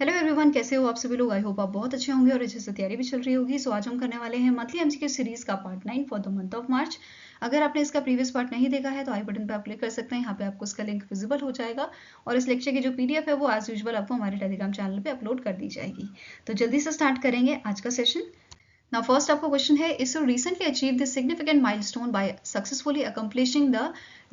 Hello everyone, कैसे हो आप सभी लोग। आई होप आप बहुत अच्छे होंगे और अच्छे से तैयारी भी चल रही होगी। सो आज हम करने वाले हैं मंथली एमसीक्यू सीरीज का part 9 for the month of March. अगर आपने इसका प्रीवियस पार्ट नहीं देखा है तो आई बटन पे आप क्लिक कर सकते हैं। यहाँ पे आपको इसका लिंक विजिबल हो जाएगा और इस लेक्चर की जो पीडीएफ है वो एज यूजुअल आपको हमारे टेलीग्राम चैनल पे अपलोड कर दी जाएगी। तो जल्दी से स्टार्ट करेंगे आज का सेशन। Now, first आपका क्वेश्चन है, ISRO recently achieved this significant milestone by successfully accomplishing the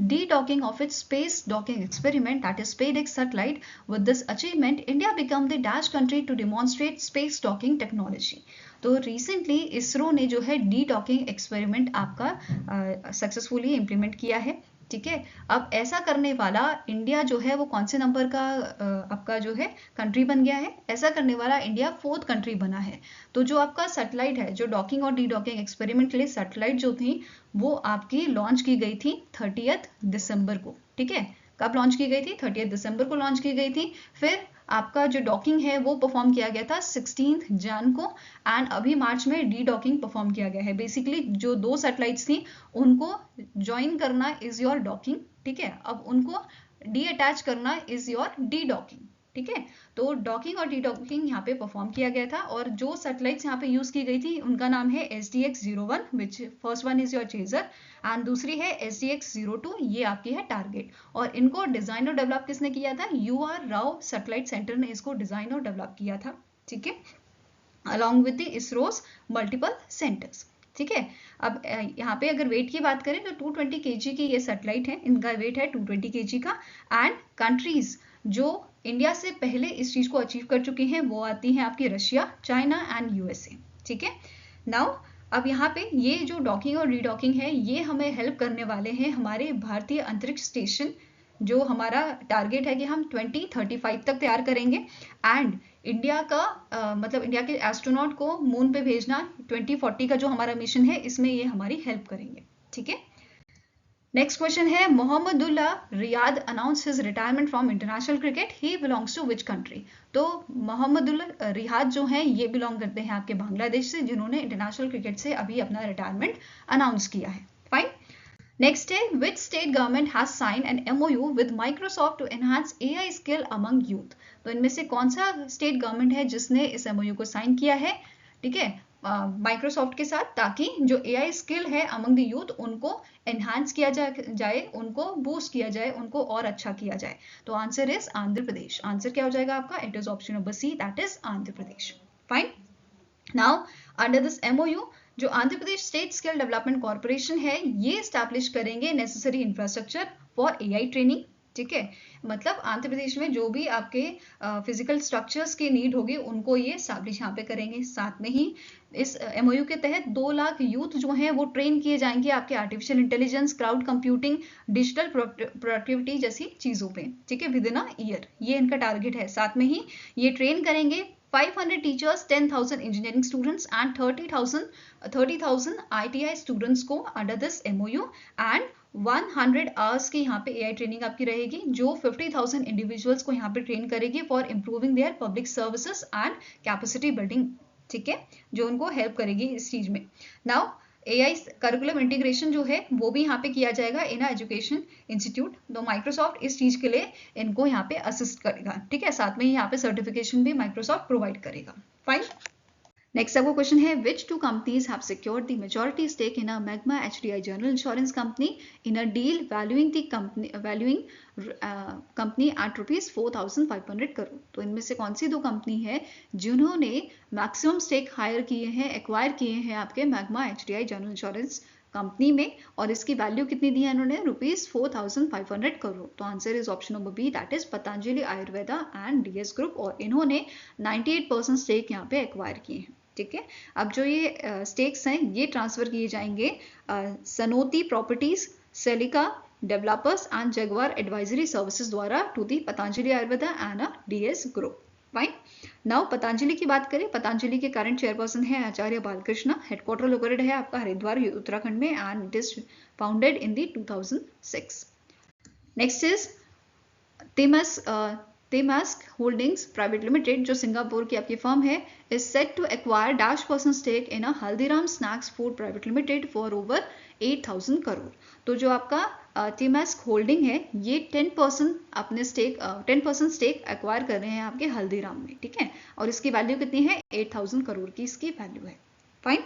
de-docking of its space docking experiment, that is SpaceX satellite. With this achievement, India became the dash country to demonstrate space docking technology. तो recently ISRO ने जो है D docking experiment आपका successfully implement किया है। ठीक है, अब ऐसा करने वाला इंडिया जो है वो कौन से नंबर का आपका जो है कंट्री बन गया है। ऐसा करने वाला इंडिया 4th कंट्री बना है। तो जो आपका सैटेलाइट है, जो डॉकिंग और डी डॉकिंग एक्सपेरिमेंट के लिए सैटेलाइट जो थी वो आपकी लॉन्च की गई थी 30 दिसंबर को। ठीक है, कब लॉन्च की गई थी? 30 दिसंबर को लॉन्च की गई थी। फिर आपका जो डॉकिंग है वो परफॉर्म किया गया था 16 जन को एंड अभी मार्च में डी डॉकिंग परफॉर्म किया गया है। बेसिकली जो दो सैटेलाइट्स थी उनको ज्वाइन करना इज योर डॉकिंग। ठीक है, अब उनको डी अटैच करना इज योर डी डॉकिंग। ठीक है, तो डॉकिंग और डी डॉकिंग यहाँ पे परफॉर्म किया गया था और जो सैटेलाइट्स यहाँ पे यूज की गई थी उनका नाम है SDX-01, which first one is your chaser and दूसरी है SDX-02, ये आपकी है टारगेट। और इनको डिजाइन और डेवलप किसने किया था? UR राव सैटेलाइट सेंटर ने इसको डिजाइन और डेवलप किया था। ठीक है, along with the ISRO's multiple centres. ठीक है, अब यहाँ पे अगर वेट की बात करें तो 220 kg की ये सैटेलाइट है, इनका वेट है 220 kg का। एंड कंट्रीज जो इंडिया से पहले इस चीज को अचीव कर चुके हैं वो आती हैं आपकी रशिया, चाइना एंड USA। ठीक है, नाउ अब यहाँ पे ये जो डॉकिंग और रीडॉकिंग है ये हमें हेल्प करने वाले हैं हमारे भारतीय अंतरिक्ष स्टेशन, जो हमारा टारगेट है कि हम 2035 तक तैयार करेंगे। एंड इंडिया का मतलब इंडिया के एस्ट्रोनॉट को मून पे भेजना 2040 का जो हमारा मिशन है इसमें ये हमारी हेल्प करेंगे। ठीक है, नेक्स्ट क्वेश्चन है, Mahmudullah Riyad announce his retirement from international cricket, he belongs to which country. तो मोहम्मदुल्लाह रियाद जो हैं ये बिलोंग करते हैं आपके बांग्लादेश से, जिन्होंने इंटरनेशनल क्रिकेट से अभी अपना रिटायरमेंट अनाउंस किया है। फाइन, नेक्स्ट है, which state government has signed an MOU with Microsoft to enhance AI skill among youth। तो इनमें से कौन सा स्टेट गवर्नमेंट है जिसने इस MOU को साइन किया है? ठीक है, माइक्रोसॉफ्ट के साथ, ताकि जो AI स्किल है अमंग द यूथ उनको एनहांस किया जाए, उनको बूस्ट किया जाए, उनको और अच्छा किया जाए। तो answer is Andhra Pradesh. Answer क्या हो जाएगा आपका? It is option number C, that is Andhra Pradesh. Fine, now under this MOU जो Andhra Pradesh state skill development corporation है ये स्टैब्लिश करेंगे necessary infrastructure for AI training. ठीक है, मतलब आंध्र प्रदेश में जो भी आपके फिजिकल स्ट्रक्चर्स की नीड होगी उनको ये स्टैब्लिश यहाँ पे करेंगे। साथ में ही इस MOU के तहत 2 लाख यूथ जो हैं वो ट्रेन किए जाएंगे आपके artificial intelligence, cloud computing, digital productivity जैसी चीजों पे। ठीक है, विद इन अ ईयर, ये इनका टारगेट है। साथ में ही ये ट्रेन करेंगे 500 teachers, 10,000 engineering students and 30,000 ITI students को under this MOU and 100 hours की यहाँ पे AI ट्रेनिंग आपकी रहेगी जो 50,000 इंडिविजुअल्स को यहाँ पे ट्रेन करेगी for improving there public services and capacity building. ठीक है, जो उनको हेल्प करेगी इस चीज में। नाउ AI करिकुलम इंटीग्रेशन जो है वो भी यहाँ पे किया जाएगा इन एजुकेशन इंस्टीट्यूट। तो माइक्रोसॉफ्ट इस चीज के लिए इनको यहाँ पे असिस्ट करेगा। ठीक है, साथ में यहाँ पे सर्टिफिकेशन भी माइक्रोसॉफ्ट प्रोवाइड करेगा। फाइन, नेक्स्ट आपको क्वेश्चन है, which two companies have secured the majority stake in a Magma HDI general insurance company in a deal valuing company at rupees 4,500 crore. तो इनमें से कौन सी दो कंपनी है जिन्होंने मैक्सिमम स्टेक हायर किए हैं, एक्वायर किए हैं आपके Magma HDI general insurance company में, और इसकी वैल्यू कितनी दी है इन्होंने? रुपीज 4,500 करोड़। तो answer is option number B, that is Patanjali Ayurveda and DS group, और इन्होंने 98% स्टेक यहाँ पे एक्वायर किए हैं। ठीक है, अब जो ये स्टेक्स हैं ये ट्रांसफर किए जाएंगे Sanoti properties, Sellica developers and Jagvar advisory services द्वारा to the Patanjali Ayurveda and DS group. Fine, now Patanjali की बात करें, पतंजलि के करंट चेयरपर्सन है आचार्य बालकृष्ण। हेडक्वार्टर लोकेटेड है आपका हरिद्वार उत्तराखंड में and it is founded in the 2006। Next is Temasek Holdings Private Limited, जो सिंगापुर की आपकी फर्म है, is set to acquire -% stake in a Haldiram Snacks Food Private Limited for over 8,000 crore. तो जो आपका टीमास्क होल्डिंग है, ये 10% स्टेक एक्वायर कर रहे हैं आपके हल्दीराम में, ठीक है। और इसकी वैल्यू कितनी है? 8,000 करोड़ की इसकी वैल्यू है। फाइन।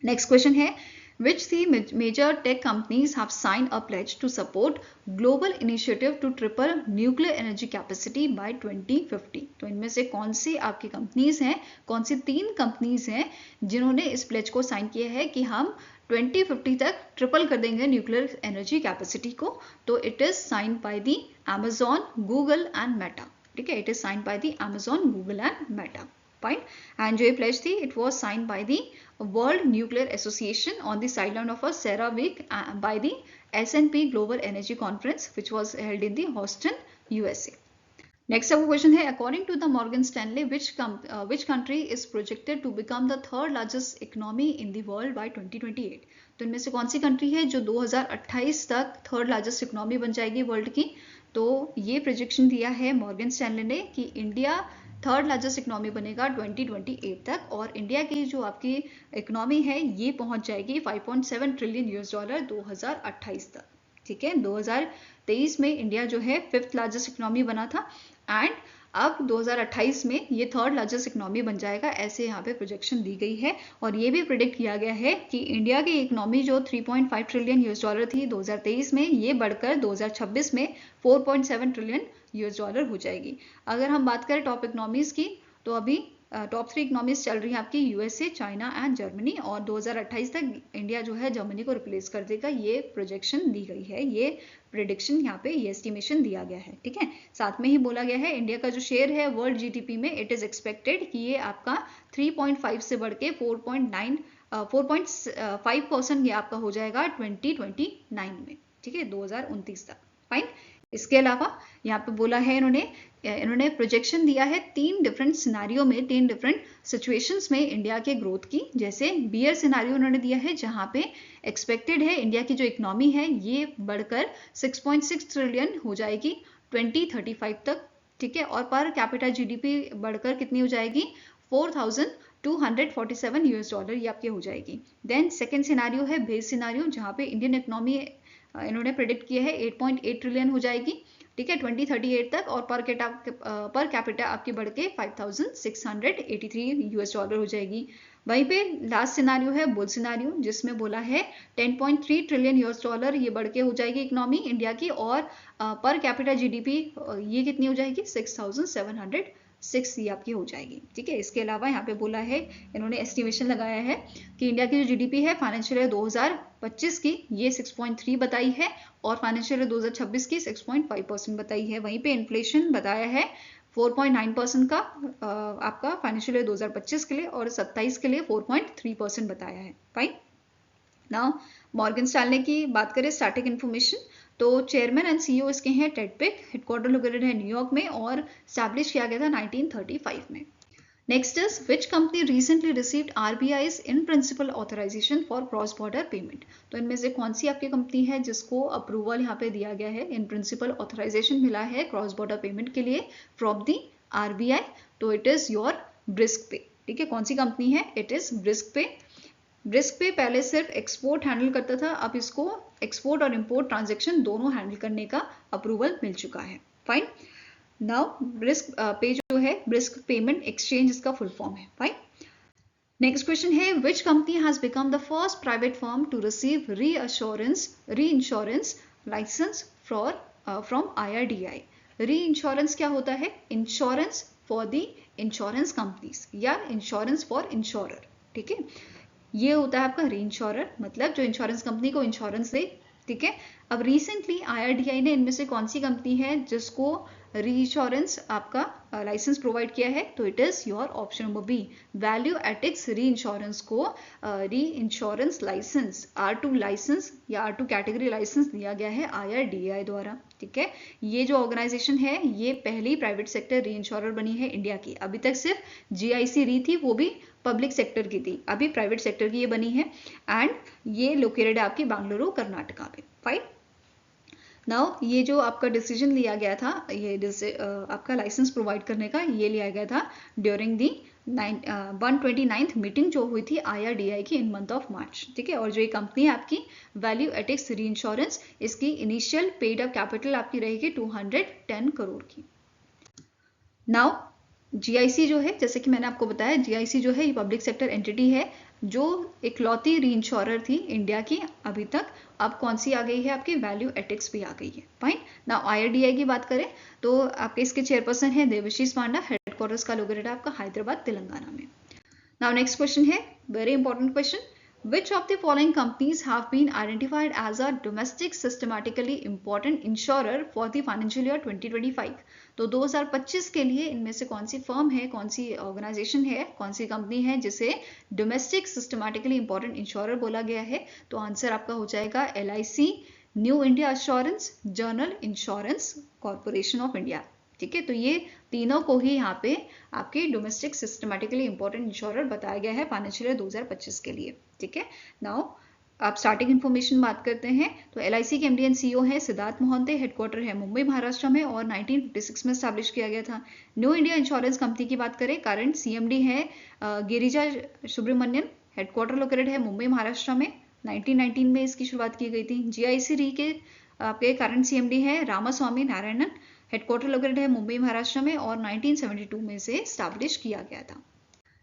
नेक्स्ट क्वेश्चन है, which the major tech companies have signed a pledge to support global initiative to triple nuclear energy capacity by 2050। तो इनमें से कौन सी आपकी कंपनीज हैं, कौन सी 3 कंपनीज हैं जिन्होंने इस प्लेज को साइन किया है कि हम 2050 तक ट्रिपल कर देंगे न्यूक्लियर एनर्जी कैपेसिटी को। तो it is sine by the Amazon, Google and Meta, ठीक है। It is sine by the Amazon, Google and Meta. Fine. And जो ये pledge थी, it was signed by the World Nuclear Association on the sideline of a CERAWeek by the S&P Global Energy Conference, which was held in the Houston, USA. Next up question है, according to the Morgan Stanley, which country is projected to become the third largest economy in the world by 2028? तो इनमें से कौन सी country है जो 2028 तक third largest economy बन जाएगी वर्ल्ड की? तो ये प्रोजेक्शन दिया है मॉर्गन स्टैनले ने कि इंडिया थर्ड लार्जेस्ट इकोनॉमी बनेगा 2028 तक, और इंडिया की जो आपकी इकोनॉमी है ये पहुंच जाएगी 5.7 ट्रिलियन $, 2028 तक, ठीक है। 2023 में इंडिया जो है 5th लार्जेस्ट इकोनॉमी बना था, एंड अब 2028 में ये थर्ड लार्जेस्ट इकोनॉमी बन जाएगा, ऐसे यहाँ पे प्रोजेक्शन दी गई है। और ये भी प्रिडिक्ट किया गया है कि इंडिया की इकोनॉमी जो 3.5 ट्रिलियन $, थी 2023 में, ये बढ़कर 2026 में 4.7 ट्रिलियन $, हो जाएगी। अगर हम बात करें टॉप इकोनॉमीज की, तो अभी टॉप 3 इकोनॉमीज चल रही है आपकी यूएसए, चाइना एंड जर्मनी, और 2028 तक इंडिया जो है जर्मनी को रिप्लेस कर देगा, ये प्रोजेक्शन दी गई है, ये प्रेडिक्शन यहाँ पे, ये एस्टिमेशन दिया गया है, ठीक है। साथ में ही बोला गया है इंडिया का जो शेयर है वर्ल्ड जीडीपी में, इट इज एक्सपेक्टेड कि ये आपका 3.5 से बढ़ के 4.5% ये आपका हो जाएगा 2029 में, ठीक है, 2029 तक। फाइन। इसके अलावा यहाँ पे बोला है इन्होंने प्रोजेक्शन दिया है 3 डिफरेंट सिनारियो में, 3 डिफरेंट सिचुएशंस में इंडिया के ग्रोथ की। जैसे बियर सिनारियो उन्होंने दिया है जहाँ पे एक्सपेक्टेड है इंडिया की जो इकोनॉमी है ये बढ़कर 6.6 ट्रिलियन हो जाएगी 2035 तक, ठीक है। और पर कैपिटा जीडीपी बढ़कर कितनी हो जाएगी? 4,247 $, ये आपकी हो जाएगी। देन सेकेंड सिनारियो है बेस सिनारियो, जहाँ पे इंडियन इकोनॉमी इन्होंने प्रेडिक्ट किया है 8.8 ट्रिलियन हो जाएगी, ठीक है, 2038 तक, और पर कैपिटा आपकी बढ़ के 5,683 $, हो जाएगी। वहीं पे लास्ट सिनारियो है बुल सिनारियो, जिसमें बोला है 10.3 ट्रिलियन $, ये बढ़ के हो जाएगी इकोनॉमी इंडिया की, और पर कैपिटा जीडीपी ये कितनी हो जाएगी? 6,706 ये आपकी हो जाएगी, ठीक है। इसके अलावा यहाँ पे बोला है, इन्होंने एस्टिमेशन लगाया है कि इंडिया की जो जीडीपी है फाइनेंशियल ईयर 2025 की ये 6.3 बताई है, और फाइनेंशियल ईयर 2026 की 6.5% बताई है। वहीं पे इन्फ्लेशन बताया है 4.9% का आपका फाइनेंशियल ईयर 2025 के लिए, और 27 के लिए 4.3% बताया है। फाइन। नाउ मॉर्गन स्टैनले की बात करें स्टैटिक इन्फॉर्मेशन, तो चेयरमैन एंड सीईओ इसके हैं टेड पिक, हेडक्वार्टर लोकेटेड है न्यूयॉर्क में, और स्टैब्लिश किया गया था 1935 में। Next is which company recently received RBI's in principle authorization for cross border payment. तो इनमें से कौन सी आपकी कंपनी है जिसको अप्रूवल यहाँ पे दिया गया है, इन प्रिंसिपल ऑथराइजेशन मिला है क्रॉस बॉर्डर पेमेंट के लिए फ्रॉम दी आरबीआई? तो इट इज योर ब्रिस्क पे, ठीक है। कौन सी कंपनी है? इट इज ब्रिस्क पे। ब्रिस्क पे पहले सिर्फ एक्सपोर्ट हैंडल करता था, अब इसको एक्सपोर्ट और इंपोर्ट ट्रांजैक्शन दोनों हैंडल करने का अप्रूवल मिल चुका है। फाइन। नाउ ब्रिस्क पे जो है ब्रिस्क पेमेंट एक्सचेंज इसका फुल फॉर्म है। फाइन। नेक्स्ट क्वेश्चन है which company has become the first private firm to receive reinsurance licence from IRDAI। Reinsurance क्या होता है? Insurance for the insurance companies या इंश्योरेंस फॉर इंश्योरर, ठीक है। ये होता है आपका री इंश्योरर, मतलब जो इंश्योरेंस कंपनी को इंश्योरेंस दे, ठीक है। अब रिसेंटली IRDAI ने इनमें से कौन सी कंपनी है जिसको री इंश्योरेंस आपका लाइसेंस प्रोवाइड किया है? तो it is your option number B, value attics re insurance को री इंश्योरेंस लाइसेंस R2 लाइसेंस या R2 कैटेगरी लाइसेंस दिया गया है IRDAI द्वारा, ठीक है। ये जो ऑर्गेनाइजेशन है ये पहली प्राइवेट सेक्टर री इंश्योरर बनी है इंडिया की। अभी तक सिर्फ GIC री थी, वो भी पब्लिक सेक्टर की थी, अभी प्राइवेट सेक्टर की ये बनी है, एंड ये लोकेटेड है आपकी बेंगलुरु कर्नाटका में। फाइन। नाउ ये जो आपका डिसीजन लिया गया था, ये आपका लाइसेंस प्रोवाइड करने का ये लिया गया था ड्यूरिंग दी 129th मीटिंग जो हुई थी IRDAI की इन मंथ ऑफ मार्च, ठीक है। और जो ये कंपनी है आपकी वैल्यू एटिक्स री इंश्योरेंस, इसकी इनिशियल पेड अप कैपिटल आपकी रहेगी 210 करोड़ की। नाउ GIC जो है, जैसे कि मैंने आपको बताया, GIC जो है ये पब्लिक सेक्टर एंटिटी है जो इकलौती री इंश्योरर थी इंडिया की अभी तक। अब कौन सी आ गई है, आपकी वैल्यू एटिक्स भी आ गई है। फाइन। नाउ IRDAI की बात करें तो आपके इसके चेयरपर्सन है देवशीष पांडा, हेडक्वार्टर्स का लोकेटेड है आपका हैदराबाद तेलंगाना में। नाउ नेक्स्ट क्वेश्चन है very important question, which of the following companies have been identified as a domestic systematically important insurer for the financial year 2025? तो 2025 के लिए इनमें से कौन सी फर्म है, कौन सी ऑर्गेनाइजेशन है, कौन सी कंपनी है जिसे डोमेस्टिक सिस्टमैटिकली इंपॉर्टेंट इंश्योरर बोला गया है? तो आंसर आपका हो जाएगा LIC, new India assurance, general insurance corporation of India, ठीक है। तो ये तीनों को ही यहाँ पे आपके डोमेस्टिक सिस्टमैटिकली इंपॉर्टेंट इंश्योरर बताया गया है फाइनेंशियल ईयर 2025 के लिए, ठीक है। नाउ आप स्टार्टिंग इन्फॉर्मेशन बात करते हैं तो LIC के MD एंड CEO हैं सिद्धार्थ मोहंते, हेडक्वार्टर है मुंबई महाराष्ट्र में और 1956 में स्टैब्लिश किया गया था। न्यू इंडिया इंश्योरेंस कंपनी की बात करें, करंट CMD है गिरिजा सुब्रमण्यन, हेडक्वार्टर लोकेटेड है मुंबई महाराष्ट्र में, 1919 में इसकी शुरुआत की गई थी। GIC री के आपके करंट CMD है रामास्वामी नारायणन, हेडक्वार्टर लोकेटेड है मुंबई महाराष्ट्र में और 1972 में से स्टैब्लिश किया गया था।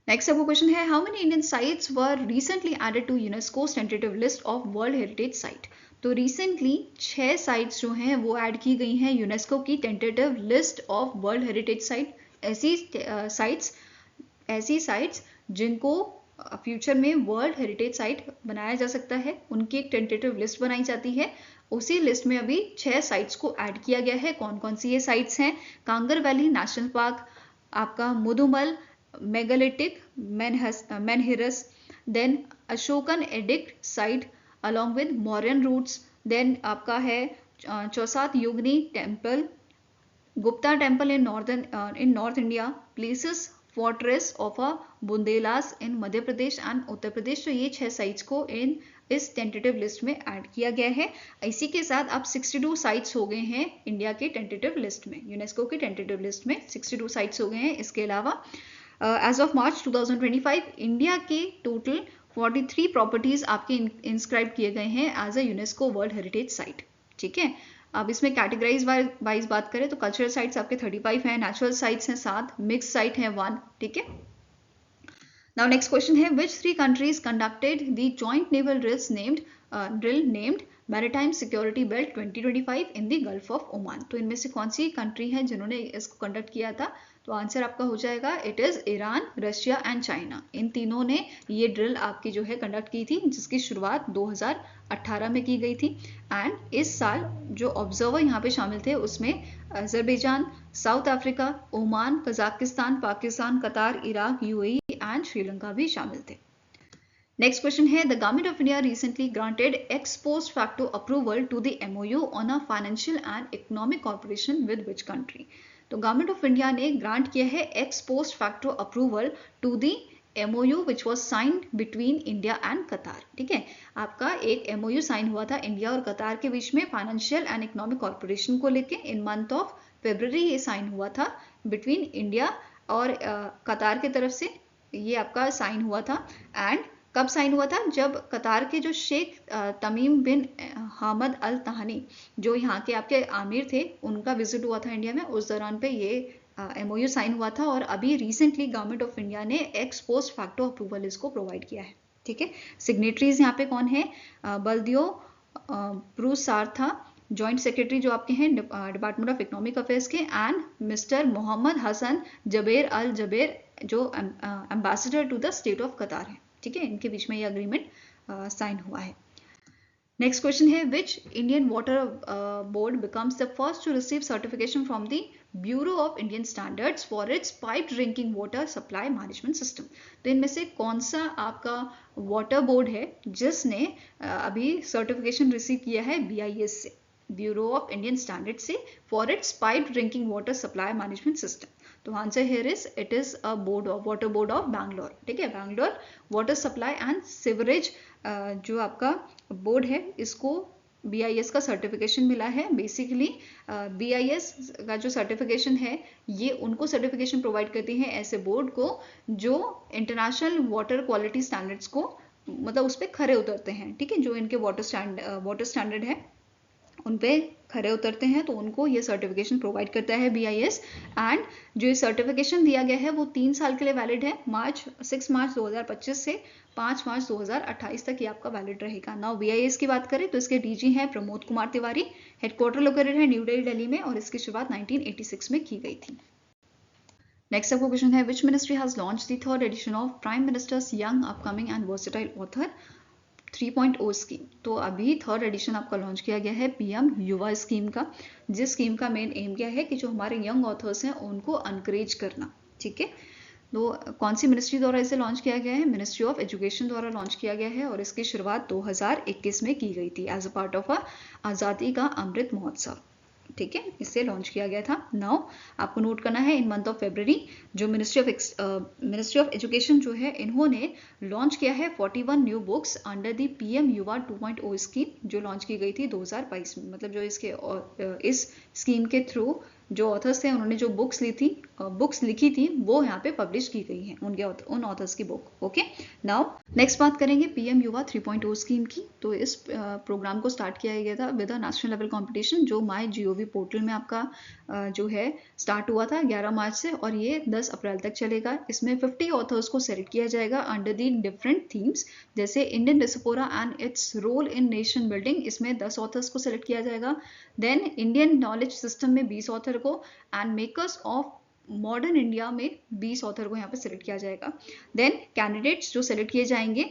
नेक्स्ट आपको क्वेश्चन है, how many Indian sites were recently added to UNESCO tentative list of world heritage site? तो रिसेंटली 6 साइट्स जो हैं वो ऐड की गई हैं यूनेस्को की tentative list of world heritage site. ऐसी साइट्स जिनको फ्यूचर में वर्ल्ड हेरिटेज साइट बनाया जा सकता है, उनकी एक टेंटेटिव लिस्ट बनाई जाती है। उसी लिस्ट में अभी 6 साइट्स को ऐड किया गया है। कौन कौन सी ये साइट्स हैं? कांगर वैली नेशनल पार्क, आपका Mudumal megalithic menhirs, then Ashokan edict site along with Mauryan routes, then आपका है Chausath Yogini temple, Gupta temple in north India, places fortress of a Bundelas in Madhya Pradesh and Uttar Pradesh. तो ये 6 साइट्स को इस टेंटेटिव लिस्ट में ऐड किया गया है। इसी के साथ अब 62 साइट्स हो गए हैं इंडिया के टेंटेटिव लिस्ट में, यूनेस्को की टेंटेटिव लिस्ट में 62 साइट्स हो गए हैं। इसके अलावा एज ऑफ मार्च 2025 इंडिया के टोटल 43 प्रॉपर्टीज आपके इंस्क्राइब किए गए हैं as a UNESCO world heritage site, ठीक है। अब इसमें कैटेगराइज वाइज बात करें तो कल्चरल साइट्स आपके 35 हैं, नेचुरल साइट्स हैं 7, मिक्स साइट है 1, ठीक है। नाउ नेक्स्ट क्वेश्चन है, which 3 countries conducted the joint naval drill named Maritime Security Belt 2025 in the Gulf of Oman? तो इनमें से कौन सी कंट्री है जिन्होंने इसको कंडक्ट किया था? तो आंसर आपका हो जाएगा it is Iran, Russia and China. इन तीनों ने ये ड्रिल आपकी जो है कंडक्ट की थी, जिसकी शुरुआत 2018 में की गई थी। एंड इस साल जो ऑब्जर्वर यहाँ पे शामिल थे उसमें Azerbaijan, South Africa, Oman, Kazakhstan, Pakistan, Qatar, Iraq, UAE and Sri Lanka भी शामिल थे। नेक्स्ट क्वेश्चन है, the government of India recently granted ex post facto approval to the MOU on a financial and economic corporation with which country? तो government of India ने grant किया है ex post facto approval to the MOU which was signed between India and Qatar, ठीक है। आपका एक MOU sign हुआ था इंडिया और कतार के बीच में फाइनेंशियल एंड इकोनॉमिक कॉर्पोरेशन को लेके। इन मंथ ऑफ फरवरी ये साइन हुआ था बिटवीन इंडिया और कतार की तरफ से, ये आपका साइन हुआ था। एंड कब साइन हुआ था? जब कतार के जो शेख तमीम बिन हमद अल तहानी, जो यहाँ के आपके आमिर थे, उनका विजिट हुआ था इंडिया में, उस दौरान पे ये MOU साइन हुआ था। और अभी रिसेंटली गवर्नमेंट ऑफ इंडिया ने एक्स पोस्ट फैक्टो अप्रूवल इसको प्रोवाइड किया है, ठीक है। सिग्नेटरीज यहाँ पे कौन है? बल्दियो प्रूसार्था, जॉइंट सेक्रेटरी जो आपके हैं डिपार्टमेंट ऑफ इकोनॉमिक अफेयर्स के, and mister Mohammed Hassan Jaber Al Jaber जो ambassador to the state of Qatar है, ठीक है। इनके बीच में ये अग्रीमेंट साइन हुआ है। नेक्स्ट क्वेश्चन है, which Indian water board becomes the first to receive certification from the bureau of Indian standards for its pipe drinking water supply management system? तो इनमें से कौन सा आपका वाटर बोर्ड है जिसने अभी सर्टिफिकेशन रिसीव किया है BIS से, ब्यूरो ऑफ इंडियन स्टैंडर्ड से, for its pipe drinking water supply management system? तो answer here is it is a board of water board of Bangalore, ठीक है। Bangalore water supply and sewerage जो आपका बोर्ड है, इसको BIS का सर्टिफिकेशन मिला है। बेसिकली BIS का जो सर्टिफिकेशन है ये उनको सर्टिफिकेशन प्रोवाइड करती है ऐसे बोर्ड को जो इंटरनेशनल वाटर क्वालिटी स्टैंडर्ड्स को मतलब उस पर खरे उतरते हैं, ठीक है, जो इनके वाटर स्टैंडर्ड है उन पे खरे उतरते हैं, तो उनको ये सर्टिफिकेशन प्रोवाइड करता है BIS। एंड जो ये सर्टिफिकेशन दिया गया है वो 3 साल के लिए वैलिड है, 6 मार्च 2025 से 5 मार्च 2028 तक ये आपका वैलिड रहेगा। नाउ BIS की बात करें तो इसके DG हैं प्रमोद कुमार तिवारी, हेडक्वार्टर लोकेटेड है न्यू दिल्ली में और इसकी शुरुआत 1986 में की गई थी। नेक्स्ट आपको क्वेश्चन है, which ministry has launch the 3rd edition of prime minister's young upcoming and versatile author 3.0 scheme. तो अभी 3rd एडिशन आपका लॉन्च किया गया है PM युवा स्कीम का, जिस स्कीम का मेन एम क्या है कि जो हमारे यंग ऑथर्स हैं उनको अनकरेज करना, ठीक है। तो कौन सी मिनिस्ट्री द्वारा इसे लॉन्च किया गया है? मिनिस्ट्री ऑफ एजुकेशन द्वारा लॉन्च किया गया है और इसकी शुरुआत 2021 में की गई थी एज अ पार्ट ऑफ आज़ादी का अमृत महोत्सव, ठीक है, इसे लॉन्च किया गया था। नाउ आपको नोट करना है इन मंथ ऑफ फरवरी जो मिनिस्ट्री ऑफ एजुकेशन जो है इन्होंने लॉन्च किया है 41 new books under the PM युवा 2.0 स्कीम जो लॉन्च की गई थी 2022 में। मतलब जो इस स्कीम के थ्रू जो ऑथर्स थे उन्होंने जो बुक्स लिखी थी वो यहाँ पे पब्लिश की गई हैं उन ऑथर्स की बुक। ओके, नाउ नेक्स्ट बात करेंगे PM युवा 3.0 स्कीम की। तो इस प्रोग्राम को स्टार्ट किया गया था with a national level competition जो MyGov पोर्टल में आपका जो है स्टार्ट हुआ था 11 मार्च से और ये 10 अप्रैल तक चलेगा। इसमें 50 ऑथर्स को सेलेक्ट किया जाएगा अंडर दी डिफरेंट थीम्स, जैसे Indian diaspora and its role in nation building, इसमें 10 ऑथर्स को सेलेक्ट किया जाएगा। देन इंडियन नॉलेज सिस्टम में 20 ऑथर को and makers of modern India में 20 ऑथर को यहाँ पे सिलेक्ट किया जाएगा। देन कैंडिडेट्स जो सिलेक्ट किए जाएंगे,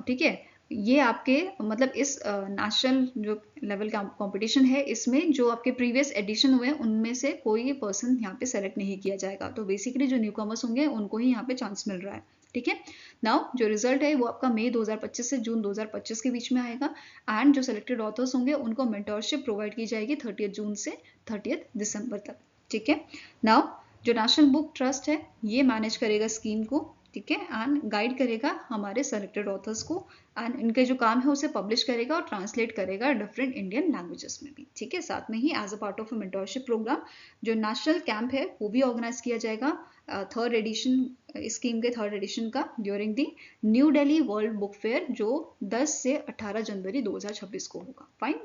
ठीक है, ये आपके मतलब इस नेशनल जो लेवल का कंपटीशन है इसमें जो आपके प्रीवियस एडिशन हुए उनमें से कोई पर्सन यहाँ पे सेलेक्ट नहीं किया जाएगा। तो बेसिकली जो न्यू कमर्स होंगे उनको ही यहाँ पे चांस मिल रहा है, ठीक है। नाउ जो रिजल्ट है वो आपका मई 2025 से जून 2025 के बीच में आएगा एंड जो सिलेक्टेड ऑथर्स होंगे उनको मेंटरशिप प्रोवाइड की जाएगी 30 जून से 30 दिसंबर तक, ठीक है। नाउ जो नेशनल बुक ट्रस्ट है ये मैनेज करेगा स्कीम को, ठीक है, एंड गाइड करेगा हमारे सेलेक्टेड ऑथर्स को एंड इनके जो काम है उसे पब्लिश करेगा और ट्रांसलेट करेगा डिफरेंट इंडियन लैंग्वेजेस में भी, ठीक है। साथ में ही as a part of a mentorship program जो नेशनल कैंप है वो भी ऑर्गेनाइज किया जाएगा 3rd एडिशन स्कीम के 3rd एडिशन का during the new Delhi world book fair जो 10 से 18 जनवरी 2026 को होगा। फाइन।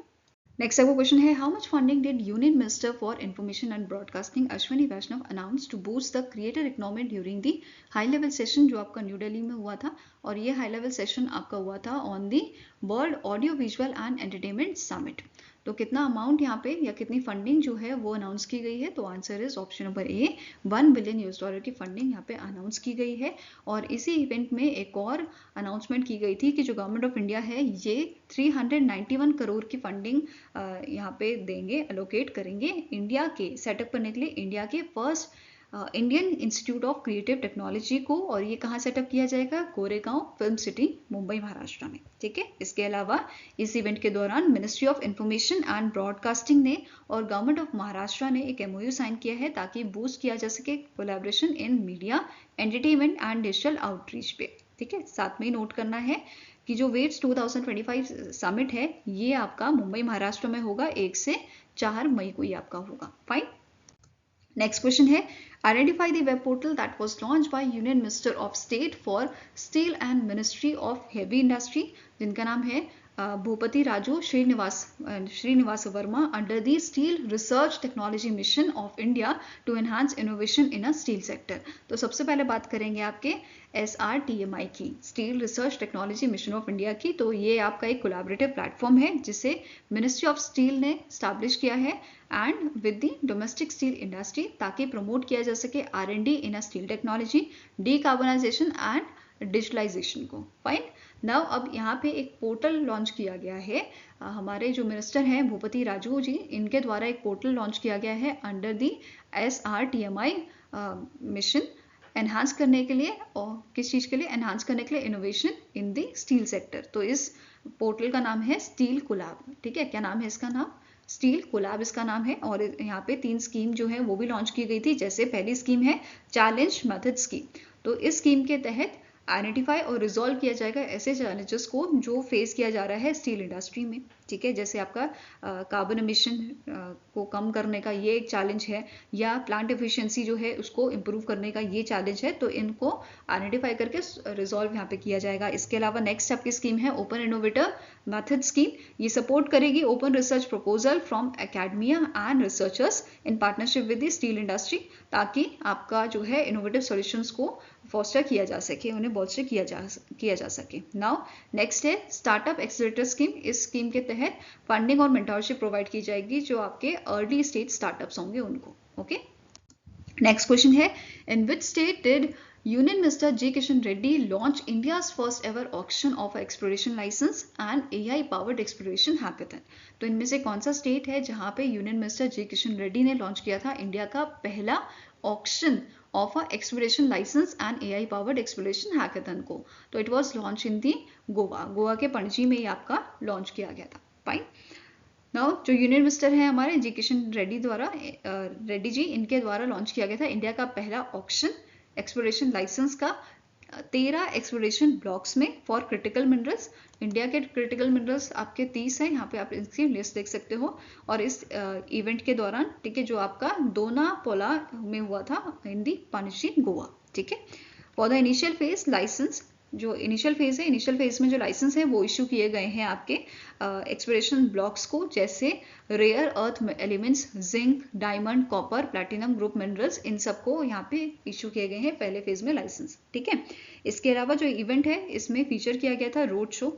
नेक्स्ट आपको क्वेश्चन है, how much funding did union minister for information and broadcasting Ashwini Vaishnaw announce to boost the creator economy during the high level session जो आपका न्यू दिल्ली में हुआ था और ये हाई लेवल सेशन आपका हुआ था on the world audio visual and entertainment summit. तो कितना अमाउंट यहाँ पे या कितनी फंडिंग जो है वो अनाउंस की गई है? तो answer is option number A, $1 billion की फंडिंग यहाँ पे अनाउंस की गई है। और इसी इवेंट में एक और अनाउंसमेंट की गई थी कि जो गवर्नमेंट ऑफ इंडिया है ये 391 करोड़ की फंडिंग यहाँ पे देंगे, एलोकेट करेंगे इंडिया के सेटअप करने के लिए इंडिया के first Indian institute of creative technology को। और ये कहाँ सेटअप किया जाएगा? गोरेगांव फिल्म सिटी मुंबई महाराष्ट्र में, ठीक है। इसके अलावा इस इवेंट के दौरान ministry of information and broadcasting ने और गवर्नमेंट ऑफ महाराष्ट्र ने एक MOU साइन किया है ताकि बूस्ट किया जा सके collaboration in media entertainment and digital outreach पे, ठीक है। साथ में ही नोट करना है कि जो वेट्स 2025 समिट है ये आपका मुंबई महाराष्ट्र में होगा, 1 से 4 मई को ये आपका होगा। फाइन। नेक्स्ट क्वेश्चन है, identify the web portal that was launch by union minister of state for steel and ministry of heavy industry जिनका नाम है Bhupathi Raju Srinivasa Varma under the steel research technology mission of India to enhance innovation in a steel sector. तो सबसे पहले बात करेंगे आपके SRTMI की, steel research technology mission of India की। तो ये आपका एक कोलैबोरेटिव प्लेटफॉर्म है जिसे मिनिस्ट्री ऑफ स्टील ने स्टैब्लिश किया है and with the domestic steel industry ताकि प्रमोट किया जा सके R&D in a steel technology, decarbonisation and digitalisation को। फाइन। नाउ अब यहाँ पे एक पोर्टल लॉन्च किया गया है, हमारे जो मिनिस्टर हैं भूपति राजू जी इनके द्वारा एक पोर्टल लॉन्च किया गया है under the SRTMI mission enhance करने के लिए। और किस चीज़ के लिए? एनहांस करने के लिए innovation in the steel sector. तो इस पोर्टल का नाम है स्टील कोलैब, ठीक है। क्या नाम है इसका? नाम स्टील कोलैब इसका नाम है। और यहाँ पे 3 स्कीम जो है वो भी लॉन्च की गई थी। जैसे पहली स्कीम है चैलेंज मेथड स्कीम, तो इस स्कीम के तहत आइडेंटिफाई और रिजॉल्व किया जाएगा ऐसे चैलेंजेस को जो फेस किया जा रहा है स्टील इंडस्ट्री में, ठीक है, जैसे आपका कार्बन एमिशन को कम करने का ये एक चैलेंज है, या प्लांट एफिशिएंसी जो है उसको इम्प्रूव करने का ये चैलेंज है, तो इनको आइडेंटिफाई करके रिजॉल्व यहाँ पे किया जाएगा। इसके अलावा नेक्स्ट आपकी स्कीम है ओपन इनोवेटर मेथड स्कीम। ये सपोर्ट करेगी open research proposal from academia and researchers in partnership with the steel industry, ताकि आपका जो है इनोवेटिव सॉल्यूशंस को फोस्टर किया जा सके, उन्हें बोल्स्टर किया जा सके। नाउ नेक्स्ट है स्टार्टअप एक्सेलरेटर स्कीम। इस स्कीम के तहत फंडिंग और मेंटरशिप प्रोवाइड की जाएगी जो आपके अर्ली स्टेज स्टार्टअप्स होंगे उनको। ओके, नेक्स्ट क्वेश्चन है in which state did Union Minister J. Kishan Reddy launch India's first ever auction of exploration license and AI powered exploration hackathon? तो इनमें से कौन सा स्टेट है जहां पे union minister J Kishan Reddy ने लॉन्च किया था इंडिया का पहला auction of a exploration license and AI powered exploration hackathon को? तो it was launch in the Goa के पणजी में ही आपका लॉन्च किया गया था। फाइन, नाउ जो यूनियन मिनिस्टर है हमारे जे किशन रेड्डी जी, इनके द्वारा लॉन्च किया गया था इंडिया का पहला ऑक्शन एक्सप्लोरेशन लाइसेंस का 13 एक्सप्लोरेशन ब्लॉक्स में फॉर क्रिटिकल मिनरल्स। इंडिया के क्रिटिकल मिनरल्स आपके 30 हैं, यहाँ पे आप इसकी लिस्ट देख सकते हो। और इस इवेंट के दौरान, ठीक है, जो आपका दोनापोला में हुआ था इन दी पणजी गोवा। ठीक है, for the initial phase license, जो इनिशियल फेज है, इनिशियल फेज में जो लाइसेंस है वो इशू किए गए हैं आपके एक्सप्लोरेशन ब्लॉक्स को, जैसे rare earth elements, zinc, diamond, copper, platinum group minerals, इन सबको यहाँ पे इशू किए गए हैं पहले फेज में लाइसेंस। ठीक है, इसके अलावा जो इवेंट है इसमें फीचर किया गया था road show,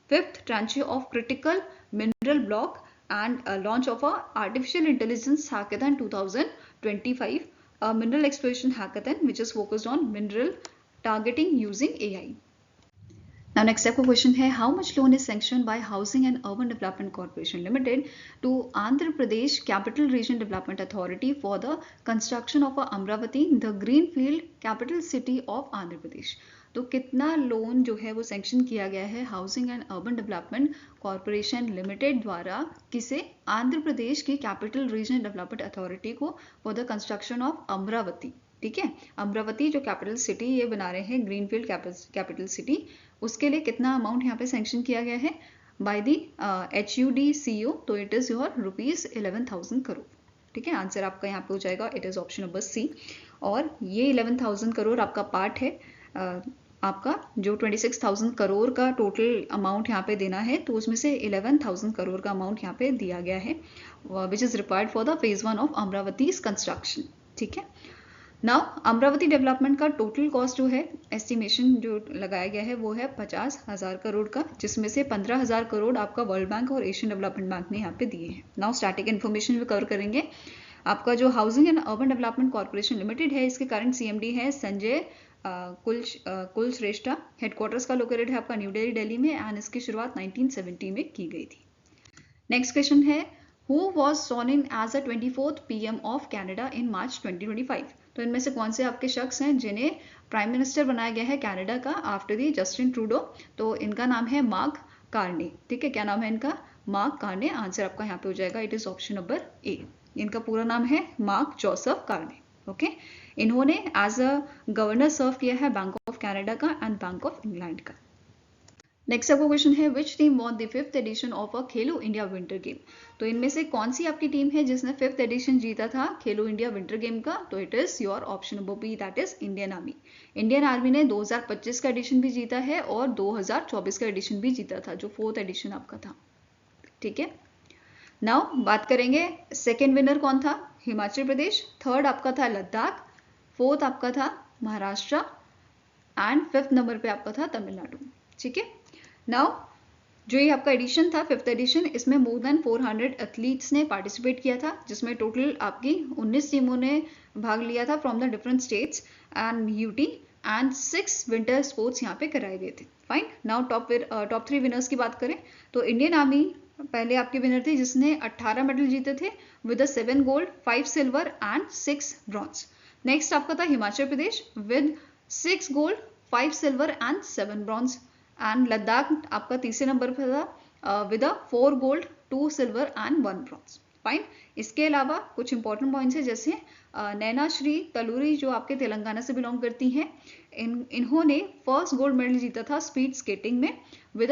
5th tranche of critical mineral block and launch of artificial intelligence hackathon 2025, mineral exploration hackathon which is focused on mineral targeting using AI. Now next आपका क्वेश्चन है how much loan is sanctioned by Housing and Urban Development Corporation Limited to Andhra Pradesh Capital Region Development Authority for the construction of Amravati, the greenfield capital city of Andhra Pradesh? तो कितना loan जो है वो sanction किया गया है housing and urban development corporation limited द्वारा, किसे? आंध्र प्रदेश की कैपिटल रीजन डेवलपमेंट अथॉरिटी को for the construction of Amravati. ठीक है, अमरावती जो कैपिटल सिटी ये बना रहे हैं, ग्रीनफील्ड कैपिटल सिटी, उसके लिए कितना अमाउंट यहाँ पे सैंक्शन किया गया है बाय दी HUDCO? तो इट इज योर ₹11,000 करोड़। ठीक है, आंसर आपका यहाँ पे हो जाएगा, it is option number C. और ये 11,000 करोड़ आपका पार्ट है आपका जो 26,000 करोड़ का टोटल अमाउंट यहाँ पे देना है, तो उसमें से 11,000 करोड़ का अमाउंट यहाँ पे दिया गया है which is required for the phase 1 of Amravati construction. ठीक है, नाउ अमरावती डेवलपमेंट का टोटल कॉस्ट जो है, एस्टिमेशन जो लगाया गया है वो है 50,000 करोड़ का, जिसमें से 15,000 करोड़ आपका वर्ल्ड बैंक और एशियन डेवलपमेंट बैंक ने यहाँ पे दिए हैं। नाउ स्टैटिक इन्फॉर्मेशन भी कवर करेंगे। आपका जो housing and urban development corporation limited है, इसके करंट CMD है संजय कुलश्रेष्ठा। हेडक्वार्टर्स का लोकेटेड है आपका न्यू दिल्ली में, एंड इसकी शुरुआत 1970 में की गई थी। नेक्स्ट क्वेश्चन है Who was sworn in as the 24th PM of Canada in March 2025? तो इनमें से कौन से आपके शख्स हैं जिन्हें प्राइम मिनिस्टर बनाया गया है कनाडा का आफ्टर दी जस्टिन ट्रूडो? तो इनका नाम है मार्क कार्ने। ठीक है, क्या नाम है इनका? Mark Carney. आंसर आपका यहाँ पे हो जाएगा, it is option number A. इनका पूरा नाम है मार्क जोसेफ कार्ने। ओके, इन्होंने एज अ गवर्नर सर्व किया है बैंक ऑफ कनाडा का एंड बैंक ऑफ इंग्लैंड का। नेक्स्ट आपका क्वेश्चन है which team won the 5th edition of a Khelo India winter game? तो इनमें से कौन सी आपकी टीम है जिसने 5th एडिशन जीता था खेलो इंडिया विंटर गेम का? तो it is your option number B, that is Indian army. Indian army ने 2025 का एडिशन भी जीता है और 2024 का एडिशन भी जीता था, जो 4th एडिशन आपका था। ठीक है, नाउ बात करेंगे सेकेंड विनर कौन था? हिमाचल प्रदेश, 3rd आपका था लद्दाख, 4th आपका था महाराष्ट्र एंड 5th नंबर पे आपका था तमिलनाडु। ठीक है, नाउ जो ये आपका एडिशन था 5th एडिशन, इसमें मोर देन 400 एथलीट्स ने पार्टिसिपेट किया था, जिसमें टोटल आपकी 19 टीमों ने भाग लिया था from the different states and UT, and 6 winter sports यहाँ पे कराए गए थे। फाइन, नाउ टॉप 3 विनर्स की बात करें तो इंडियन आर्मी पहले आपके विनर थे जिसने 18 मेडल जीते थे with 7 gold, 5 silver and 6 bronze. Next आपका था Himachal Pradesh with 6 gold, 5 silver and 7 bronze, and Ladakh आपका तीसरे नंबर पर था with 4 gold, 2 silver and 1 bronze. Fine. इसके अलावा कुछ इंपॉर्टेंट पॉइंट्स है, जैसे नैना श्री तलूरी जो आपके तेलंगाना से बिलोंग करती हैं, इन्होंने फर्स्ट गोल्ड मेडल जीता था स्पीड स्केटिंग में with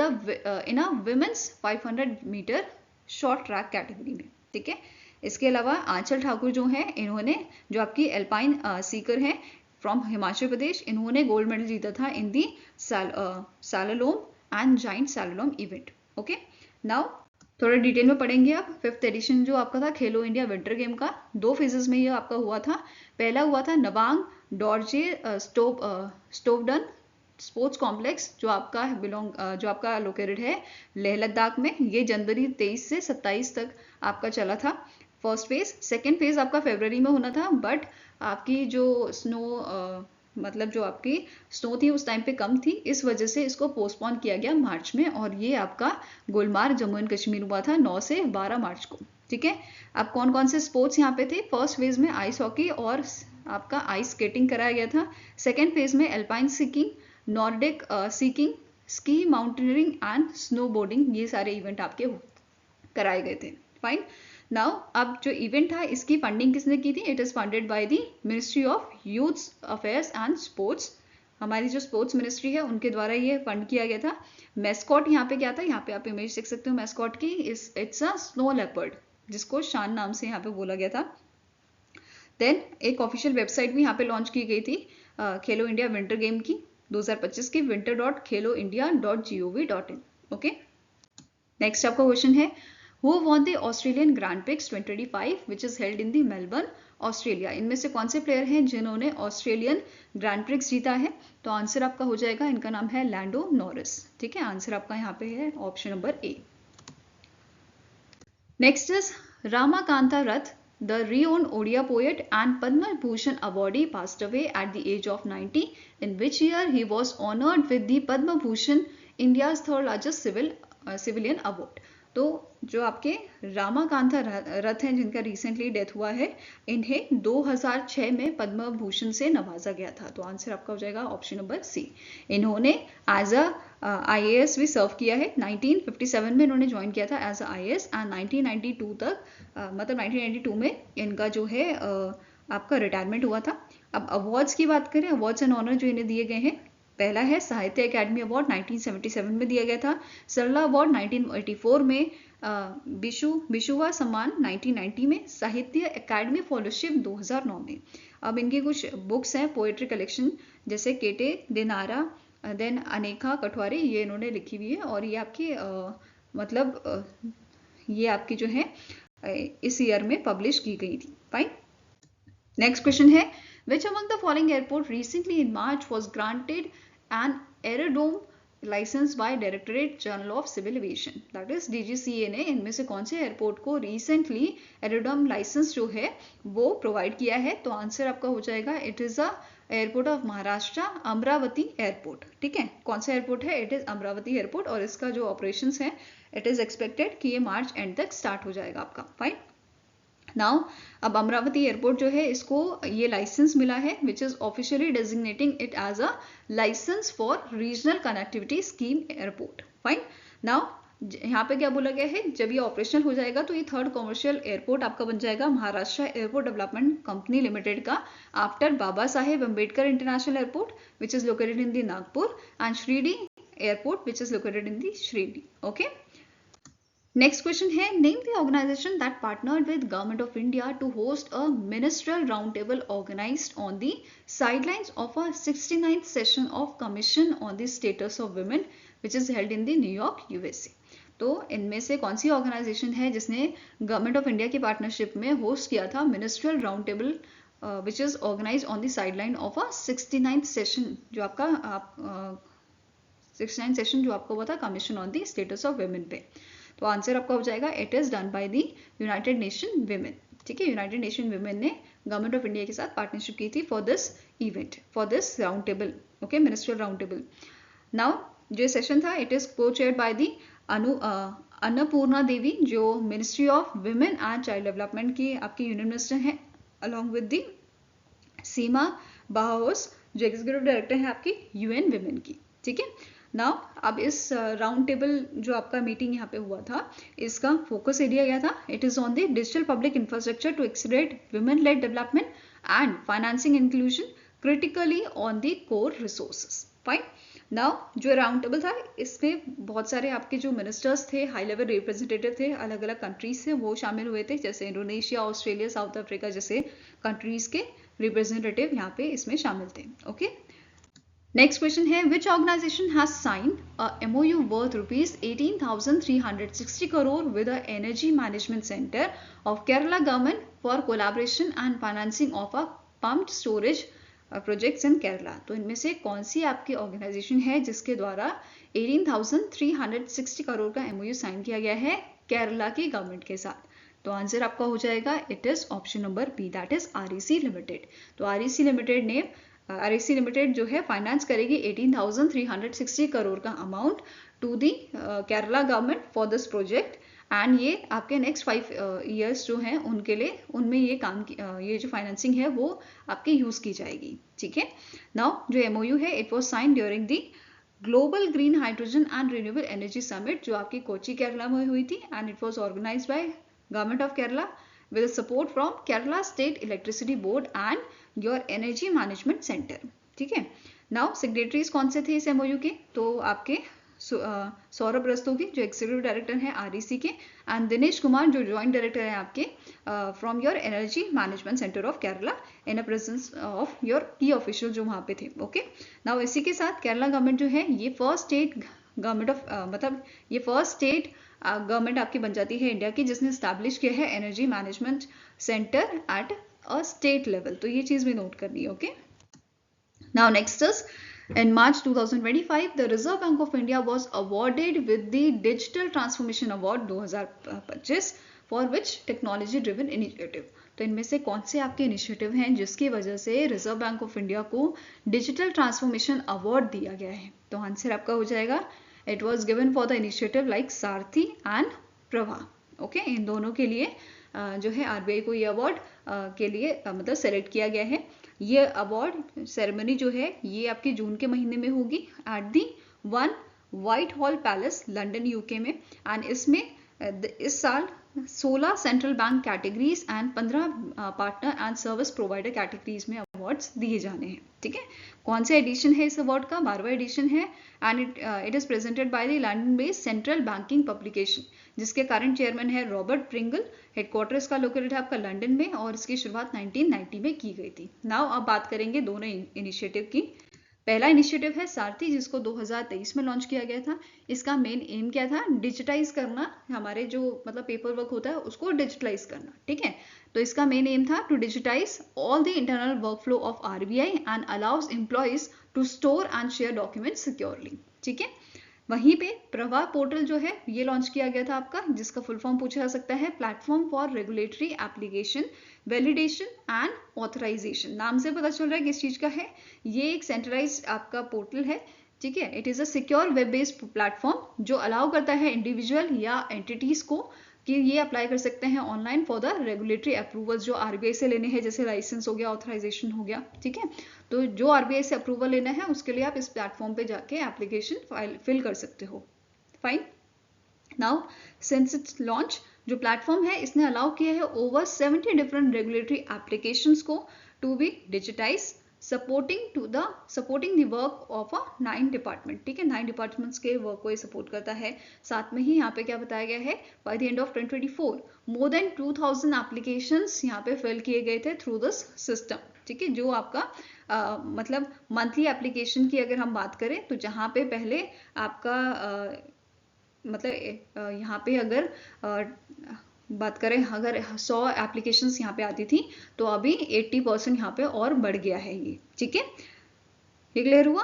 in a women's 500 metre short track category में, ठीक है। इसके अलावा आंचल ठाकुर जो है, इन्होंने जो आपकी एल्पाइन सीकर हैं फ्रॉम हिमाचल प्रदेश, इन्होंने गोल्ड मेडल जीता था in the slalom and giant slalom event. Okay, now थोड़ा डिटेल में पढ़ेंगे आप। 5th एडिशन जो आपका था खेलो इंडिया विंटर गेम का 2 फेजेस में ये आपका हुआ था। पहला हुआ था नवांग डॉर्जे स्टोवडन स्पोर्ट्स कॉम्प्लेक्स जो आपका लोकेटेड है लेह लद्दाख में। ये जनवरी 23 से 27 तक आपका चला था फर्स्ट फेज। सेकेंड फेज आपका फरवरी में होना था, बट आपकी जो मतलब जो आपकी स्नो थी उस टाइम पे कम थी, इस वजह से इसको पोस्टपोन किया गया मार्च में, और ये आपका गुलमार्ग जम्मू एंड कश्मीर हुआ था 9 से 12 मार्च को, ठीक है। अब कौन कौन से स्पोर्ट्स यहाँ पे थे? फर्स्ट फेज में आइस हॉकी और आपका आइस स्केटिंग कराया गया था। सेकेंड फेज में alpine skiing, Nordic skiing, ski mountaineering and snow boarding, ये सारे इवेंट आपके कराए गए थे। फाइन। नाउ अब जो इवेंट था इसकी फंडिंग किसने की थी? It is funded by the ministry of youth affairs and sports. हमारी जो स्पोर्ट्स मिनिस्ट्री है उनके द्वारा ये फंड किया गया था। मैस्कॉट यहाँ पे क्या था? यहाँ पे आप इमेज देख सकते हो मैस्कॉट की। इट्स अ स्नो लेपर्ड, जिसको शान नाम से यहाँ पे बोला गया था। देन एक ऑफिशियल वेबसाइट भी यहाँ पे लॉन्च की गई थी खेलो इंडिया विंटर गेम की 2025 की, winter.kheloindia.gov.in। ओके, नेक्स्ट आपका क्वेश्चन है, Who won the Australian Grand Prix 2025 which is held in the Melbourne, Australia? इनमें से कौन से प्लेयर हैं जिन्होंने ऑस्ट्रेलियन ग्रैंड प्रिक्स जीता है? तो आंसर आपका हो जाएगा, इनका नाम है लैंडो नॉरिस, ठीक है। आंसर आपका यहाँ पे है option number A. Next is Ramakanta Rath, the renowned Odia poet and Padma Bhushan awardee, passed away at the age of 90. In which year he was honored with the Padma Bhushan, India's third largest civilian award? तो जो आपके रामाकांता रथ हैं जिनका recently death हुआ है, इन्हें 2006 में पद्म भूषण से नवाजा गया था। तो आंसर आपका हो जाएगा ऑप्शन नंबर सी। इन्होंने एज अ IAS भी सर्व किया है। 1957 में इन्होंने ज्वाइन किया था एज अ IAS एंड 1992 तक मतलब 1992 में इनका जो है आपका रिटायरमेंट हुआ था। अब अवार्ड्स की बात करें, अवार्ड्स एंड ऑनर जो इन्हें दिए गए हैं, पहला है साहित्य अकेडमी अवार्ड 1977 में दिया गया था, सरला अवार्ड 1984 में, बिशुवा सम्मान 1990 में, साहित्य अकेडमी फेलोशिप 2009 में। अब इनकी कुछ बुक्स हैं पोएट्री कलेक्शन, जैसे केटे दिनारा, देन अनेका कठवारी, ये इन्होंने लिखी हुई है, और ये आपकी ये आपकी जो है इस ईयर में पब्लिश की गई थी। फाइन। नेक्स्ट क्वेश्चन है, which among the following airport recently in March was granted an aerodrome license by Directorate General of Civil Aviation, that is DGCA ने इनमें से कौन से एयरपोर्ट को रिसेंटली एरोड्रोम लाइसेंस जो है वो प्रोवाइड किया है? तो आंसर आपका हो जाएगा, it is a airport of Maharashtra, Amravati airport, ठीक है। कौन सा एयरपोर्ट है? इट इज अमरावती एयरपोर्ट, और इसका जो ऑपरेशंस है इट इज एक्सपेक्टेड कि ये मार्च एंड तक स्टार्ट हो जाएगा आपका। फाइन। नाउ अब अमरावती एयरपोर्ट जो है इसको ये लाइसेंस मिला है which is officially designating it as a licence for regional connectivity scheme airport. Fine. Now यहाँ पे क्या बोला गया है, जब ये ऑपरेशनल हो जाएगा तो ये थर्ड कमर्शियल एयरपोर्ट आपका बन जाएगा Maharashtra airport development company limited का, after Baba Saheb Ambedkar international airport which is located in the Nagpur and Shirdi airport which is located in the Shirdi. Okay, next question है, name the organisation that partnered with government of India to host a ministerial round table organised on the sidelines of a 69th session of commission on the status of women which is held in the New York USA। तो इनमें से कौन सी organisation है जिसने government of India की partnership में host किया था ministerial round table which is organise on the sideline of a 69th session, जो आपका 69th सेशन जो आपको हुआ था commission on the status of women पे? तो आंसर आपका हो जाएगा, it is done by the United Nation women, ठीक है। यूनाइटेड नेशन विमेन ने गवर्नमेंट ऑफ इंडिया के साथ पार्टनरशिप की थी for this event, for this round table, okay, ministerial round table. Now जो सेशन था इट इज को चेयर्ड बाय द अन्नपूर्णा देवी, जो ministry of women and child development की आपकी यूनियन मिनिस्टर हैं, अलॉन्ग विद द सीमा बाहोस जो एग्जीक्यूटिव डायरेक्टर है आपकी UN विमेन की, ठीक है। नाउ अब इस राउंड टेबल जो आपका मीटिंग यहाँ पे हुआ था, इसका फोकस एरिया क्या था? It is on the digital public infrastructure to accelerate women led development and financing inclusion critically on the core resources. Fine. Now जो राउंड टेबल था, इसमें बहुत सारे आपके जो मिनिस्टर्स थे, हाई लेवल रिप्रेजेंटेटिव थे, अलग अलग कंट्रीज से, वो शामिल हुए थे, जैसे इंडोनेशिया, ऑस्ट्रेलिया, साउथ अफ्रीका जैसे कंट्रीज के रिप्रेजेंटेटिव यहाँ पे इसमें शामिल थे। ओके। नेक्स्ट क्वेश्चन है, which organisation has signed a MOU worth ₹18,360 crore with a energy management centre of Kerala government for collaboration and financing of a pumped storage projects in Kerala? तो इनमें से कौन सी आपकी ऑर्गेनाइजेशन है जिसके द्वारा 18,360 करोड़ का MOU साइन किया गया है केरला की गवर्नमेंट के साथ? तो आंसर आपका हो जाएगा, it is option number B, that is REC limited. तो REC लिमिटेड जो है फाइनेंस करेगी 18,360 करोड़ का amount to the Kerala government for this project, and ये आपके नेक्स्ट 5 ईयर्स जो हैं उनके लिए, उनमें ये ये जो फाइनेंसिंग है वो आपकी यूज की जाएगी। ठीक है। नाउ जो MOU है, it was signed during the global green hydrogen and renewable energy summit जो आपकी कोची केरला में हुई थी, and it was organised by government of Kerala with support from Kerala State Electricity Board and your Energy Management Center। ठीक है। Now signatories कौन से थे इस MOU के? तो आपके सौरभ रस्तोगी जो एग्जीक्यूटिव डायरेक्टर हैं REC के, एंड दिनेश कुमार जो ज्वाइंट डायरेक्टर हैं आपके from your energy management centre of Kerala, in a presence of your की ऑफिशियल जो वहाँ पे थे। ओके। नाउ इसी के साथ केरला गवर्नमेंट जो है, ये फर्स्ट स्टेट गवर्नमेंट ऑफ मतलब ये फर्स्ट स्टेट गवर्नमेंट आपकी बन जाती है इंडिया की जिसने स्टैब्लिश किया है energy management centre at a state level. तो ये चीज भी नोट करनी है। Okay. Now next is, in March 2025 the Reserve Bank of India was awarded with the Digital Transformation Award 2025 for which technology driven initiative? तो इनमें से कौन से आपके इनिशिएटिव हैं जिसकी वजह से रिजर्व बैंक ऑफ इंडिया को डिजिटल ट्रांसफॉर्मेशन अवार्ड दिया गया है? तो आंसर आपका हो जाएगा, it was given for the initiative like Sarathi and Prabha. Okay. इन दोनों के लिए जो है RBI को ये अवार्ड के लिए मतलब सेलेक्ट किया गया है। ये अवार्ड सेरेमनी जो है ये आपके जून के महीने में होगी at the one white hall palace London UK में, एंड इसमें इस साल 16 central bank categories and 15 partner and service provider categories में अवार्ड्स दिए जाने हैं। ठीक है। कौन सा एडिशन है इस अवार्ड का? 12वां एडिशन है, and it is presented by the London based central banking publication जिसके करंट चेयरमैन है रॉबर्ट प्रिंगल। हेडक्वार्टर इसका लोकेटेड है आपका लंदन में, और इसकी शुरुआत 1990 में की गई थी। नाउ अब बात करेंगे दोनों इनिशिएटिव की। पहला इनिशिएटिव है सारथी जिसको 2023 में लॉन्च किया गया था। इसका मेन एम क्या था? डिजिटाइज करना, हमारे जो मतलब पेपर वर्क होता है उसको डिजिटलाइज करना। ठीक है। तो इसका मेन एम था to digitise all the internal work flow of RBI and allows employees to store and share document securely. ठीक है। वहीं पे प्रवाह पोर्टल जो है ये लॉन्च किया गया था आपका, जिसका फुल फॉर्म पूछा जा सकता है platform for regulatory application validation and authorisation. नाम से पता चल रहा है किस चीज का है। ये एक सेंट्रलाइज्ड आपका पोर्टल है। ठीक है। It is a secure web based platform जो अलाउ करता है इंडिविजुअल या एंटिटीज को कि ये अप्लाई कर सकते हैं online for the regulatory approvals जो RBI से लेने हैं, जैसे लाइसेंस हो गया, ऑथराइजेशन हो गया। ठीक है। तो जो RBI से अप्रूवल लेना है उसके लिए आप इस प्लेटफॉर्म पे जाके एप्लीकेशन फिल कर सकते हो। Fine. Now since its launch, जो प्लेटफॉर्म है इसने अलाउ किया है ओवर 70 डिफरेंट रेगुलेटरी एप्लीकेशंस को to be digitise supporting the work of 9 department. ठीक है। 9 डिपार्टमेंट्स के वर्क को ये सपोर्ट करता है। साथ में ही यहाँ पे क्या बताया गया है, by the end of 2024 more than 2000 applications यहाँ पे फिल किए गए थे थ्रू दिस सिस्टम। ठीक है। जो आपका मतलब मंथली एप्लीकेशन की अगर हम बात करें तो जहाँ पे पहले आपका मतलब यहाँ पे अगर बात करें, अगर 100 एप्लीकेशंस यहाँ पे आती थी तो अभी 80% यहाँ पे और बढ़ गया है ये। ठीक है। ये क्लियर हुआ?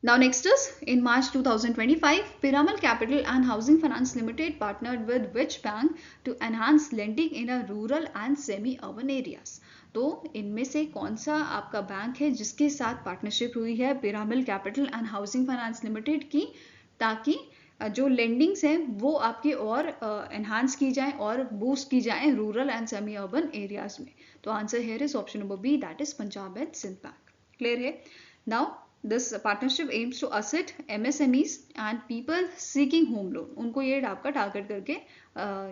Now next is, in March 2025, Piramal Capital and Housing Finance Limited partnered with which bank to enhance lending in a rural and semi-urban areas? तो इनमें से कौन सा आपका बैंक है जिसके साथ पार्टनरशिप हुई है Piramal capital and housing finance limited की, ताकि जो लेंडिंग्स हैं वो आपकी और एनहांस की जाए और बूस्ट की जाए rural and semi urban areas में? तो answer here is option number B, that is Punjab and Sind bank. Clear है? Now this partnership aims to assist MSMEs and people seeking home loan, उनको ये आपका टारगेट करके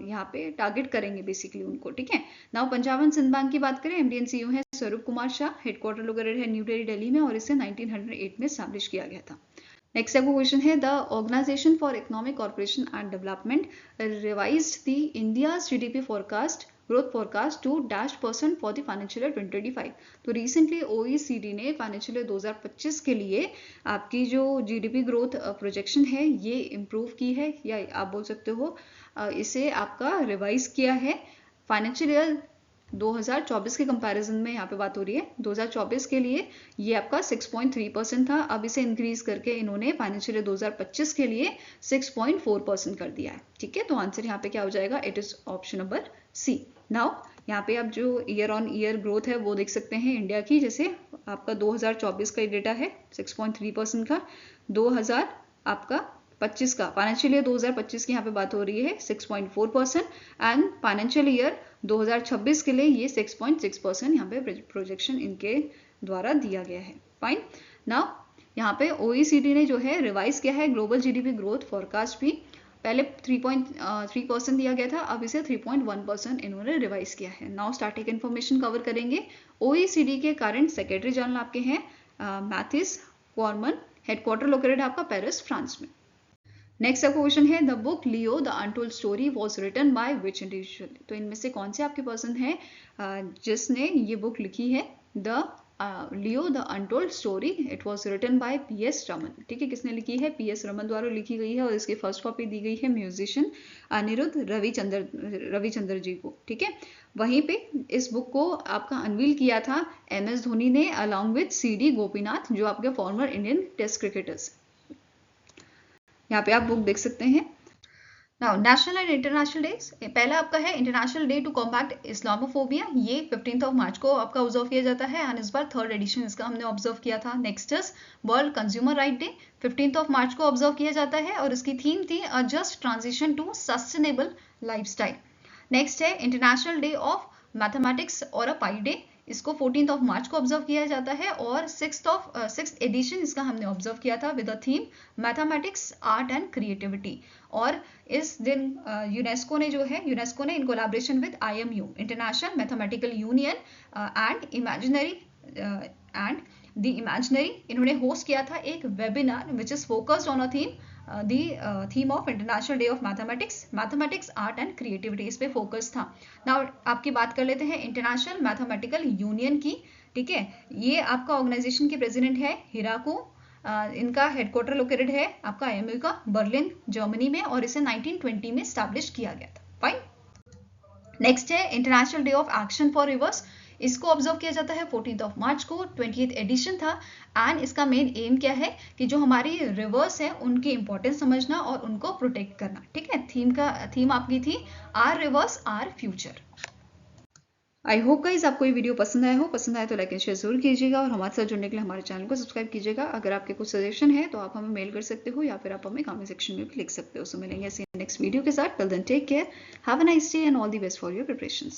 यहाँ पे टारगेट करेंगे बेसिकली उनको, ठीक है। Now Punjab and Sind bank की बात करें, MD and CEO है स्वरूप कुमार शाह, हेडक्वार्टर लोकेटेड है न्यू दिल्ली में और इसे 1908 में स्टैब्लिश किया गया था। नेक्स्ट आपको क्वेश्चन है, the organisation for economic corporation and development revised the India's GDP forecast growth forecast to -% for the financial year 2025। तो रिसेंटली OECD ने फाइनेंशियल ईयर 2025 के लिए आपकी जो GDP ग्रोथ प्रोजेक्शन है ये इम्प्रूव की है, या आप बोल सकते हो इसे आपका रिवाइज किया है। फाइनेंशियल ईयर 2024 के कंपैरिजन में यहाँ पे बात हो रही है, 2024 के लिए ये आपका 6.3% था, अब इसे इंक्रीज करके इन्होंने फाइनेंशियल ईयर 2025 के लिए 6.4% कर दिया है, ठीक है। तो आंसर यहाँ पे क्या हो जाएगा, it is option number C. Now यहाँ पे आप जो ईयर ऑन ईयर ग्रोथ है वो देख सकते हैं इंडिया की, जैसे आपका 2024 का डेटा है 6.3% का, 2000 आपका 25 का फाइनेंशियल ईयर 2025 की यहाँ पे बात हो रही है 6.4% एंड फाइनेंशियल ईयर 2026 के लिए ये 6.6% यहाँ पे प्रोजेक्शन इनके द्वारा दिया गया है। फाइन। नाउ यहाँ पे OECD ने जो है रिवाइज किया है ग्लोबल GDP ग्रोथ फॉरकास्ट भी, पहले 3.3% दिया गया था, अब इसे 3.1% इन्होंने रिवाइज किया है। नाउ स्टैटिक इन्फॉर्मेशन कवर करेंगे। OECD के करंट सेक्रेटरी जनरल आपके हैं मैथिस कॉर्मन, हेडक्वार्टर लोकेटेड आपका पेरिस फ्रांस में। नेक्स्ट आपका क्वेश्चन है, the book Leo the untold story was written by which individual. तो इनमें से कौन से आपके पर्सन है जिसने ये बुक लिखी है, the Leo the untold story, it was written by PS Raman, ठीक है। किसने लिखी है, PS रमन द्वारा लिखी गई है और इसकी फर्स्ट कॉपी दी गई है म्यूजिशियन अनिरुद्ध रविचंद्र जी को, ठीक है। वहीं पे इस बुक को आपका अनवील किया था MS धोनी ने अलॉन्ग विद CD गोपीनाथ, जो आपके फॉर्मर इंडियन टेस्ट क्रिकेटर्स। यहाँ पे आप बुक देख सकते हैं। Now national and international days, पहला आपका है international day to combat Islamophobia, ये 15 मार्च को आपका ऑब्जर्व किया जाता है एंड इस बार 3rd एडिशन इसका हमने ऑब्जर्व किया था। Next is world consumer right day, 15 March को ऑब्जर्व किया जाता है और इसकी थीम थी a just transition to sustainable lifestyle. Next है इंटरनेशनल डे ऑफ मैथमेटिक्स और अ पाई डे, इसको 14 मार्च को ऑब्जर्व किया जाता है और 6th एडिशन इसका हमने ऑब्जर्व किया था with the theme mathematics art and creativity. और इस दिन यूनेस्को ने in collaboration with IMU international mathematical union and the imaginary इन्होंने होस्ट किया था एक webinar which is focused on a theme of international day of mathematics art and creativity, इस पे फोकस था। नाउ आपकी बात कर लेते हैं इंटरनेशनल मैथमेटिकल यूनियन की, ठीक है। ये आपका ऑर्गेनाइजेशन के प्रेसिडेंट है हिराको, इनका हेडक्वार्टर लोकेटेड है आपका IMU का बर्लिन जर्मनी में और इसे 1920 में स्टैब्लिश किया गया था। फाइन। नेक्स्ट है international day of action for reverse, इसको ऑब्जर्व किया जाता है 14 मार्च को, 20th एडिशन था एंड इसका मेन एम क्या है कि जो हमारी रिवर्स है उनकी इंपॉर्टेंस समझना और उनको प्रोटेक्ट करना, ठीक है। थीम आपकी थी our rivers our future. I hope guys आपको ये वीडियो पसंद आया तो लाइक एंड शेयर जरूर कीजिएगा और हमारे साथ जुड़ने के लिए हमारे चैनल को सब्सक्राइब कीजिएगा। अगर आपके कुछ सजेशन है तो आप हमें मेल कर सकते हो या फिर आप हमें कमेंट सेक्शन में भी लिख सकते हो। सो मिलेंगे ऐसे नेक्स्ट वीडियो के साथ, till then take care, have a nice day and all the best for your preparations.